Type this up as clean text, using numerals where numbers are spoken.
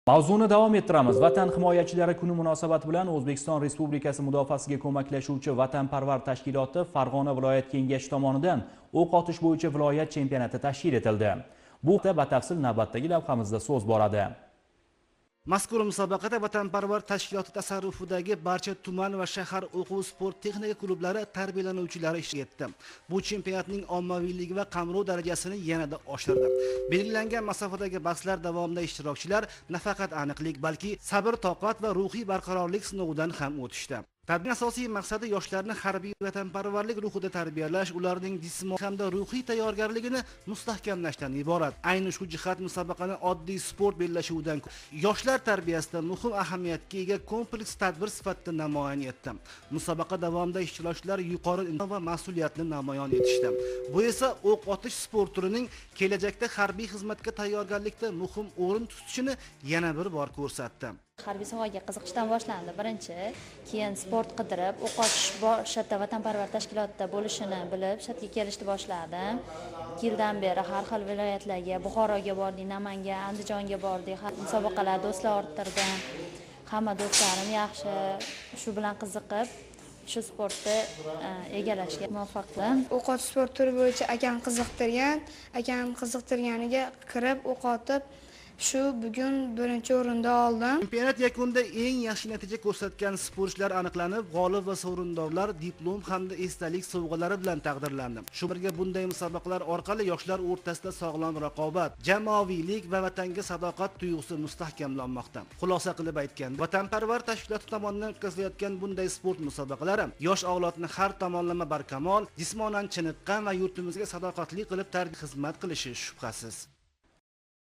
Mavzuni davom ettiramiz. Vatan himoyachilari kuni munosabati bilan O'zbekiston Respublikasi mudofaasiga ko'maklashuvchi vatanparvar tashkiloti Farg'ona viloyat kengashi tomonidan o'q otish bo'yicha viloyat chempionati tashkil etildi. Bu haqda batafsil navbatdagi lavhamizda so'z boradi. Mazkur musobaqada vatanparvar tashkiloti tasarrufidagi barcha tuman va shahar o'quv sport texnika klublari tarbiyalanuvchilari ishtirok etdi. Bu chempionatning ommaviyligi va qamrov darajasini yanada oshirdi. Belgilangan masofadagi bahslar davomida ishtirokchilar nafaqat aniqlik, balki sabr, toqat va ruhiy barqarorlik sinovidan ham o'tishdi. Tadbir asosiy maqsadi yoshlarni harbiy vatanparvarlik ruhida tarbiyalash, ularning jismoniy hamda ruhiy tayyorgarligini mustahkamlashdan iborat. Ayni shu jihat musobaqani oddiy sport bellashuvidan yoshlar tarbiyasida muhim ahamiyatga ega kompleks tadbir sifatida namoyon etdi. Musobaqa davomida ishtirokchilar yuqori inson va mas'uliyatni namoyon etishdi. Bu esa o'q otish sport turining kelajakda harbiy xizmatga tayyorgarlikda muhim o'rin tutishini yana bir bor ko'rsatdi. Harbiy sohaga qiziqishdan boshlandi birinchi, keyin sport qidirib, o'q otish shatda vatanparvar tashkilotida bo'lishini bilib, shatga kelishni boshladim. 2 yildan beri har xil viloyatlarga, Buxoroga bordik, Namangan, Andijonga bordik, musobaqalar do'stlar orttirdim. Hamma do'stlarim yaxshi, shu bilan qiziqib, shu sportni egallashga muvaffaq bo'ldim. O'q otish sport turi bo'yicha akam qiziqtirganiga kirib o'q otib, shu bugun birinchi o'rinda oldim. Chempionat yakunida eng yaxshi natija ko'rsatgan sportchilar aniqlanib, g'olib va sovrindorlar diplom hamda esdalik sovg'alari bilan taqdirlandi. Shu birga bunday musobaqalar orqali yoshlar o'rtasida sog'lom raqobat, jamoaviylik va vatanga sadoqat tuyg'usi mustahkamlanmoqda. Xulosa qilib aytganda, vatanparvar tashkiloti tomonidan o'tkazilayotgan bunday sport musobaqalari yosh avlodni har tomonlama barkamol, jismonan chiniqqan va yurtimizga sadoqatli qilib xizmat qilishi shubhasiz.